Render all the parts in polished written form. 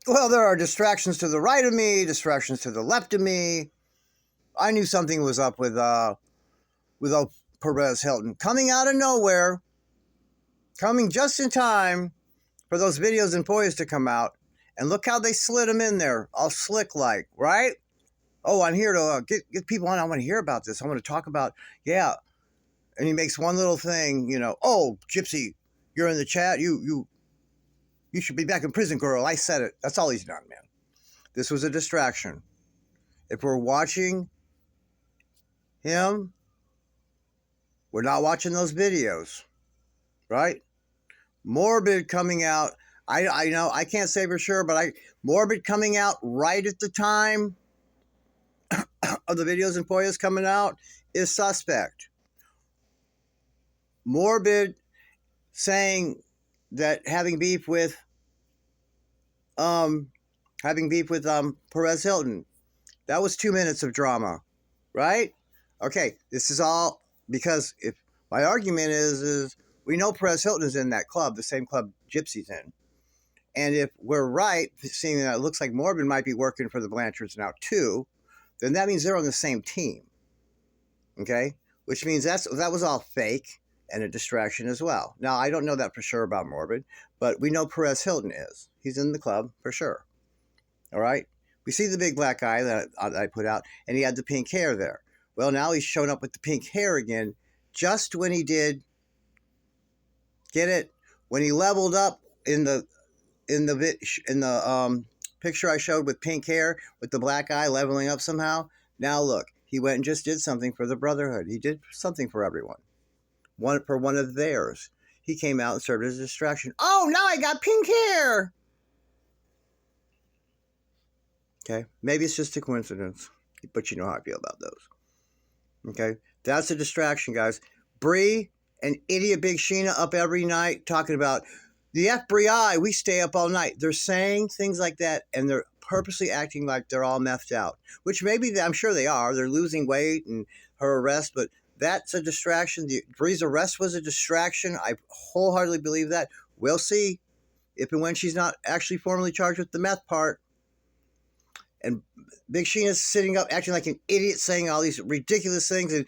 Well, there are distractions to the right of me, distractions to the left of me. I knew something was up with Perez Hilton coming out of nowhere, coming just in time for those videos and poise to come out. And look how they slid him in there, all slick like, right? Oh, I'm here to get people on. I want to hear about this. I want to talk about, yeah. And he makes one little thing, oh, Gypsy, you're in the chat. You should be back in prison, girl. I said it. That's all he's done, man. This was a distraction. If we're watching him, we're not watching those videos, right? Morbid coming out. I know I can't say for sure, but Morbid coming out right at the time of the videos and Poyas coming out is suspect. Morbid saying that having beef with Perez Hilton, that was 2 minutes of drama, right? Okay, this is all because if my argument is we know Perez Hilton is in that club, the same club Gypsy's in. And if we're right, seeing that it looks like Morbid might be working for the Blanchards now too, then that means they're on the same team. Okay? Which means that was all fake and a distraction as well. Now, I don't know that for sure about Morbid, but we know Perez Hilton is. He's in the club for sure. All right? We see the big black guy that I put out, and he had the pink hair there. Well, now he's shown up with the pink hair again, just when he did, get it? When he leveled up in the picture I showed with pink hair, with the black eye leveling up somehow. Now look, he went and just did something for the Brotherhood. He did something for everyone. One of theirs. He came out and served as a distraction. Oh, now I got pink hair. Okay, maybe it's just a coincidence, but you know how I feel about those. Okay, that's a distraction, guys. Bree and idiot Big Sheena up every night talking about the FBI, we stay up all night. They're saying things like that, and they're purposely acting like they're all methed out, which maybe I'm sure they are. They're losing weight and her arrest, but that's a distraction. Bree's arrest was a distraction. I wholeheartedly believe that. We'll see if and when she's not actually formally charged with the meth part. And Big Sheena's sitting up acting like an idiot, saying all these ridiculous things and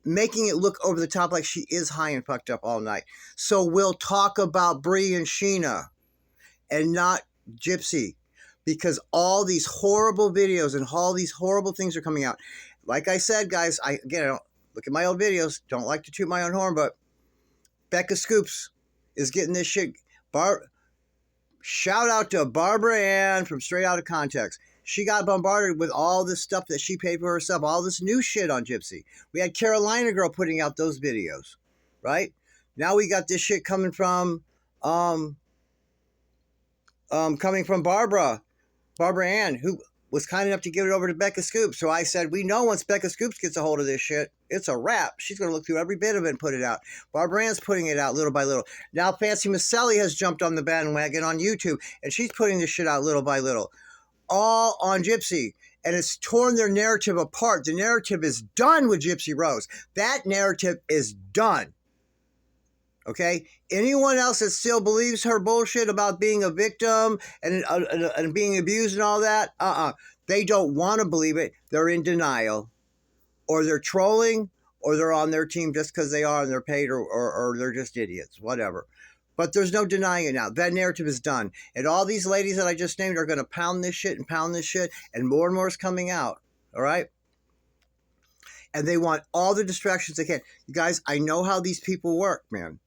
making it look over the top like she is high and fucked up all night. So we'll talk about Bree and Sheena and not Gypsy, because all these horrible videos and all these horrible things are coming out. Like I said, guys, I don't look at my old videos. Don't like to toot my own horn, but Becca Scoops is getting this shit. Shout out to Barbara Ann from Straight Outta Context. She got bombarded with all this stuff that she paid for herself, all this new shit on Gypsy. We had Carolina Girl putting out those videos, right? Now we got this shit coming from Barbara Ann, who was kind enough to give it over to Becca Scoops. So I said, we know once Becca Scoops gets a hold of this shit, it's a wrap. She's going to look through every bit of it and put it out. Barbara Ann's putting it out little by little. Now Fancy Maselli has jumped on the bandwagon on YouTube, and she's putting this shit out little by little. All on Gypsy. And it's torn their narrative apart. The narrative is done with Gypsy Rose. That narrative is done. Okay? Anyone else that still believes her bullshit about being a victim and being abused and all that, they don't want to believe it. They're in denial. Or they're trolling, or they're on their team just because they are and they're paid, or they're just idiots, whatever. But there's no denying it now. That narrative is done. And all these ladies that I just named are going to pound this shit, and more is coming out. All right? And they want all the distractions they can. You guys, I know how these people work, man.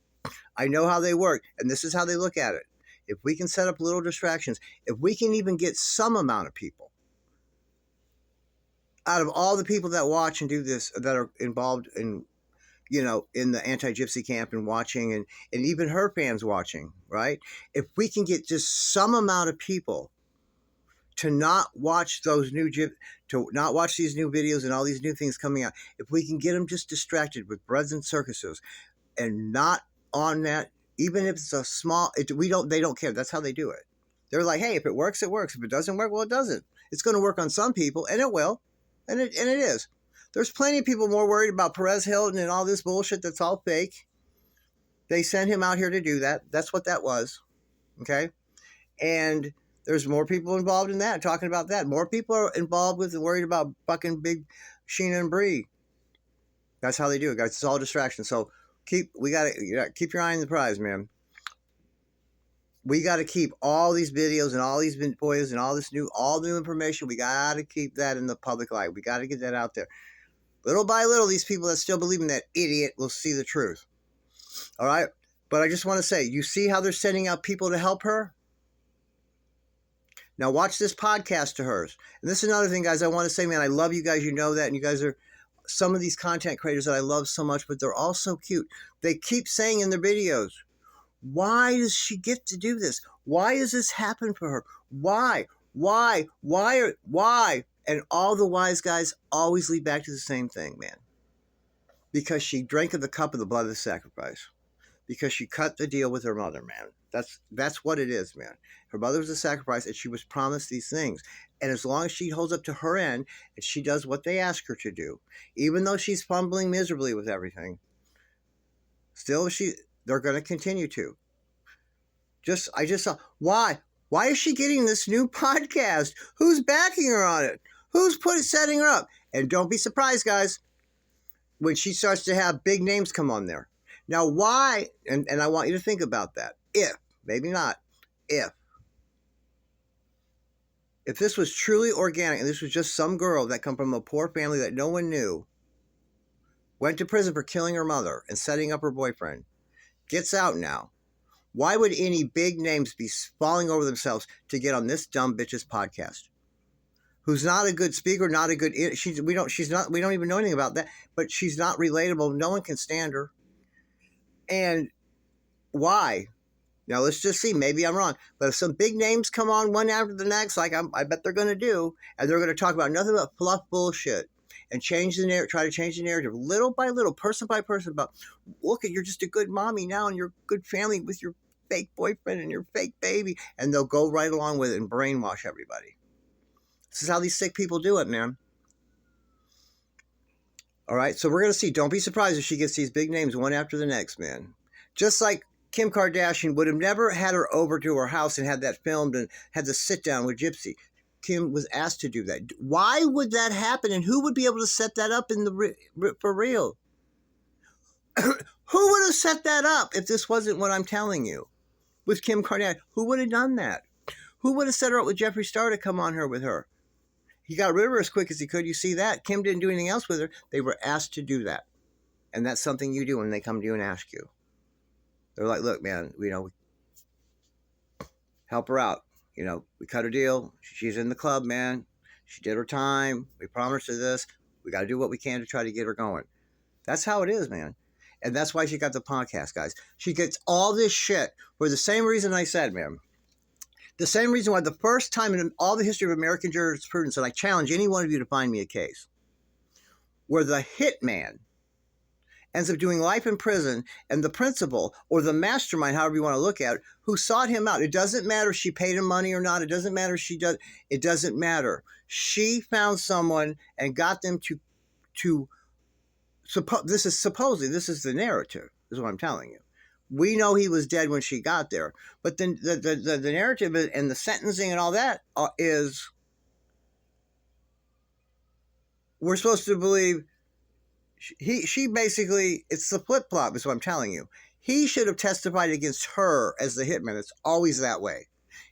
I know how they work. And this is how they look at it. If we can set up little distractions, if we can even get some amount of people, out of all the people that watch and do this, that are involved in, in the anti-Gypsy camp and watching, and even her fans watching, right? If we can get just some amount of people to not watch these new videos and all these new things coming out, if we can get them just distracted with breads and circuses and not on that, even if it's a small, they don't care. That's how they do it. They're like, hey, if it works, it works. If it doesn't work, well, it doesn't. It's going to work on some people, and it will, and it is. There's plenty of people more worried about Perez Hilton and all this bullshit that's all fake. They sent him out here to do that. That's what that was. Okay? And There's more people involved in that, talking about that. More people are involved with and worried about fucking big Sheena and Bree. That's how they do it, guys. It's all distraction. So keep your eye on the prize, man. We got to keep all these videos and all these boys and all new information. We got to keep that in the public light. We got to get that out there. Little by little, these people that still believe in that idiot will see the truth. All right? But I just want to say, you see how they're sending out people to help her? Now watch this podcast to hers. And this is another thing, guys, I want to say, man, I love you guys. You know that. And you guys are some of these content creators that I love so much, but they're all so cute. They keep saying in their videos, why does she get to do this? Why does this happen for her? Why? And all the wise guys always lead back to the same thing, man. Because she drank of the cup of the blood of the sacrifice. Because she cut the deal with her mother, man. That's what it is, man. Her mother was a sacrifice, and she was promised these things. And as long as she holds up to her end, and she does what they ask her to do, even though she's fumbling miserably with everything, still they're going to continue to. I just saw, why is she getting this new podcast? Who's backing her on it? Who's setting her up? And don't be surprised, guys, when she starts to have big names come on there. Now, why, and I want you to think about that, maybe not, if this was truly organic and this was just some girl that come from a poor family that no one knew, went to prison for killing her mother and setting up her boyfriend, gets out now, why would any big names be falling over themselves to get on this dumb bitch's podcast? Who's not a good speaker, not a good, we don't even know anything about that, but she's not relatable. No one can stand her. And why? Now, let's just see. Maybe I'm wrong. But if some big names come on one after the next, like I bet they're going to do, and they're going to talk about nothing but fluff bullshit and try to change the narrative little by little, person by person, about, look, you're just a good mommy now and you're a good family with your fake boyfriend and your fake baby. And they'll go right along with it and brainwash everybody. This is how these sick people do it, man. All right, so we're going to see. Don't be surprised if she gets these big names one after the next, man. Just like Kim Kardashian would have never had her over to her house and had that filmed and had to sit down with Gypsy. Kim was asked to do that. Why would that happen, and who would be able to set that up for real? Who would have set that up if this wasn't what I'm telling you? With Kim Kardashian, who would have done that? Who would have set her up with Jeffree Star to come on her with her? He got rid of her as quick as he could. You see that? Kim didn't do anything else with her. They were asked to do that. And that's something you do when they come to you and ask you. They're like, look, man, help her out. We cut her deal. She's in the club, man. She did her time. We promised her this. We got to do what we can to try to get her going. That's how it is, man. And that's why she got the podcast, guys. She gets all this shit for the same reason I said, man. The same reason why the first time in all the history of American jurisprudence, and I challenge any one of you to find me a case, where the hitman ends up doing life in prison and the principal or the mastermind, however you want to look at it, who sought him out. It doesn't matter if she paid him money or not. It doesn't matter if she does. It doesn't matter. She found someone and got them this is the narrative, is what I'm telling you. We know he was dead when she got there. But then the narrative and the sentencing and all that is, we're supposed to believe she basically, it's the flip-flop is what I'm telling you. He should have testified against her as the hitman. It's always that way.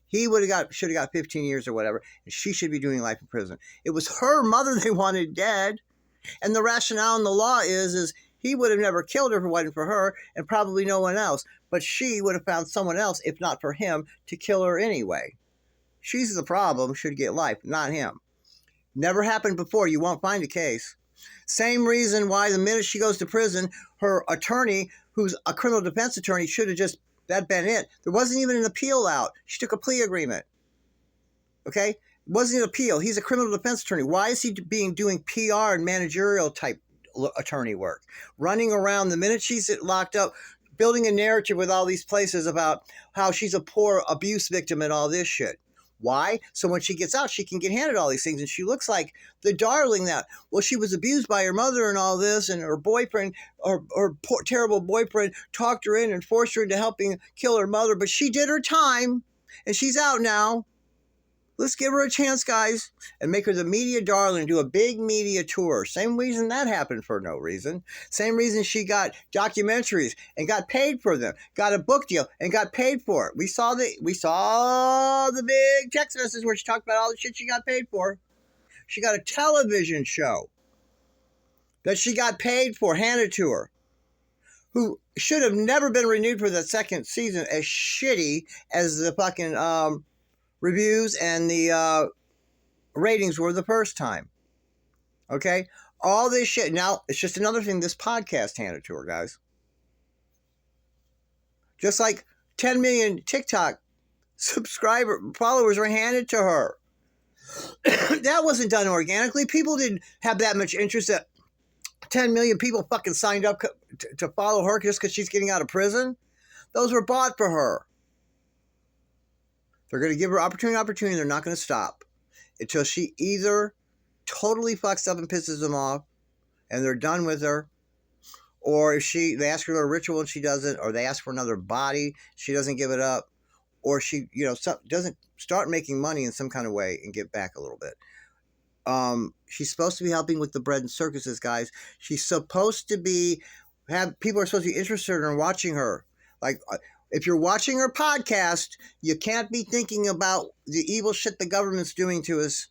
He should have got 15 years or whatever, and she should be doing life in prison. It was her mother they wanted dead. And the rationale in the law is he would have never killed her if it wasn't for her, and probably no one else. But she would have found someone else, if not for him, to kill her anyway. She's the problem, should get life, not him. Never happened before. You won't find a case. Same reason why the minute she goes to prison, her attorney, who's a criminal defense attorney, should have just, that been it. There wasn't even an appeal out. She took a plea agreement. Okay? It wasn't an appeal. He's a criminal defense attorney. Why is he doing PR and managerial type attorney work? Running around the minute she's locked up, building a narrative with all these places about how she's a poor abuse victim and all this shit. Why? So when she gets out, she can get handed all these things, and she looks like the darling that, well, she was abused by her mother and all this, and her boyfriend, or poor, terrible boyfriend, talked her in and forced her into helping kill her mother, but she did her time, and she's out now. Let's give her a chance, guys, and make her the media darling, do a big media tour. Same reason that happened for no reason. Same reason she got documentaries and got paid for them, got a book deal and got paid for it. We saw the big text message where she talked about all the shit she got paid for. She got a television show that she got paid for, handed to her, who should have never been renewed for the second season, as shitty as the fucking reviews and the ratings were the first time. Okay? All this shit. Now, it's just another thing this podcast handed to her, guys. Just like 10 million TikTok followers were handed to her. That wasn't done organically. People didn't have that much interest that 10 million people fucking signed up to follow her just because she's getting out of prison. Those were bought for her. They're going to give her opportunity. They're not going to stop until she either totally fucks up and pisses them off and they're done with her, or if they ask her to a ritual and she doesn't, or they ask for another body, she doesn't give it up, or she, doesn't start making money in some kind of way and give back a little bit. She's supposed to be helping with the bread and circuses, guys. She's supposed to people are supposed to be interested in watching her. Like, if you're watching her podcast, you can't be thinking about the evil shit the government's doing to us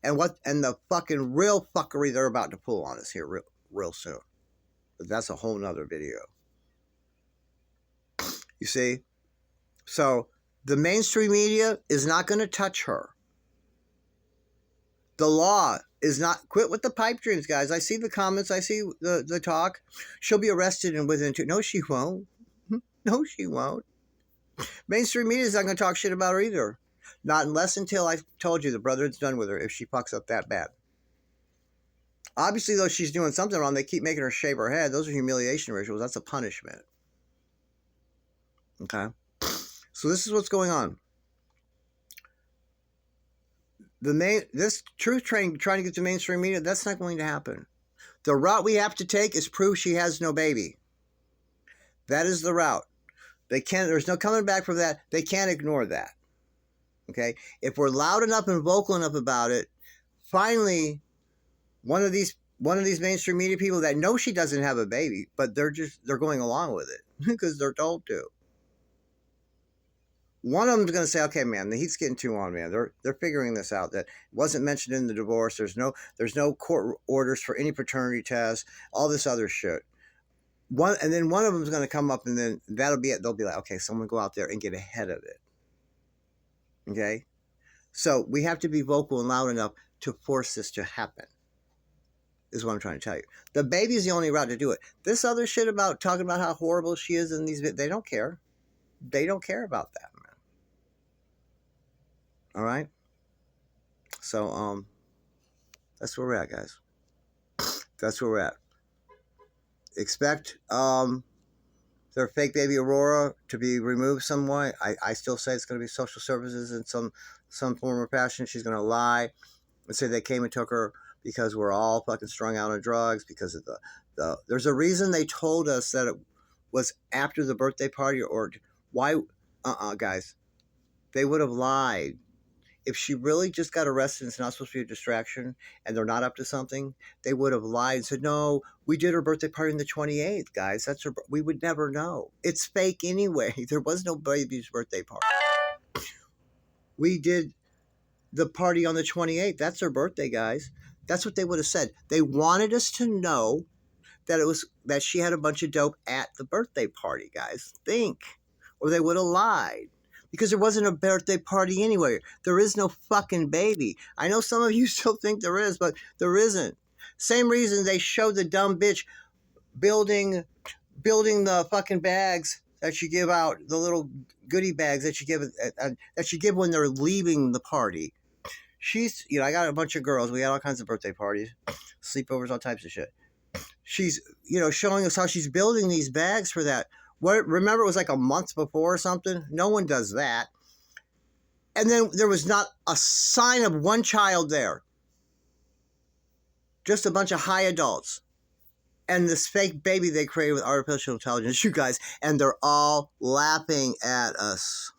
and the fucking real fuckery they're about to pull on us here real soon. But that's a whole nother video. You see? So the mainstream media is not going to touch her. The law is not. Quit with the pipe dreams, guys. I see the comments. I see the talk. She'll be arrested within 2. No, she won't. No, she won't. Mainstream media is not going to talk shit about her either. Not until I've told you the brotherhood's done with her if she fucks up that bad. Obviously, though, she's doing something wrong. They keep making her shave her head. Those are humiliation rituals. That's a punishment. Okay? So this is what's going on. This truth train trying to get to mainstream media, that's not going to happen. The route we have to take is prove she has no baby. That is the route. There's no coming back from that. They can't ignore that. Okay? If we're loud enough and vocal enough about it, finally, one of these mainstream media people that know she doesn't have a baby, but they're going along with it because they're told to. One of them's going to say, "Okay, man, the heat's getting too on, man. They're figuring this out. That wasn't mentioned in the divorce. There's no court orders for any paternity tests. All this other shit." And then one of them's going to come up, and then that'll be it. They'll be like, "Okay, someone go out there and get ahead of it." Okay, so we have to be vocal and loud enough to force this to happen. Is what I'm trying to tell you. The baby is the only route to do it. This other shit about talking about how horrible she is in these, they don't care. They don't care about that, man. All right. So that's where we're at, guys. That's where we're at. Expect their fake baby Aurora to be removed some way. I still say it's going to be social services in some form or fashion. She's going to lie and say they came and took her because we're all fucking strung out on drugs, because of there's a reason they told us that it was after the birthday party, or why, guys, they would have lied. If she really just got arrested and it's not supposed to be a distraction and they're not up to something, they would have lied and said, "No, we did her birthday party on the 28th, guys. We would never know. It's fake anyway. There was no baby's birthday party. We did the party on the 28th. That's her birthday, guys." That's what they would have said. They wanted us to know that she had a bunch of dope at the birthday party, guys. Think. Or they would have lied. Because there wasn't a birthday party anyway. There is no fucking baby. I know some of you still think there is, but there isn't. Same reason they showed the dumb bitch building the fucking bags that you give out, the little goodie bags that you give when they're leaving the party. She's, I got a bunch of girls. We had all kinds of birthday parties, sleepovers, all types of shit. She's, showing us how she's building these bags for that. Remember, it was like a month before or something? No one does that. And then there was not a sign of one child there. Just a bunch of high adults. And this fake baby they created with artificial intelligence, you guys. And they're all laughing at us.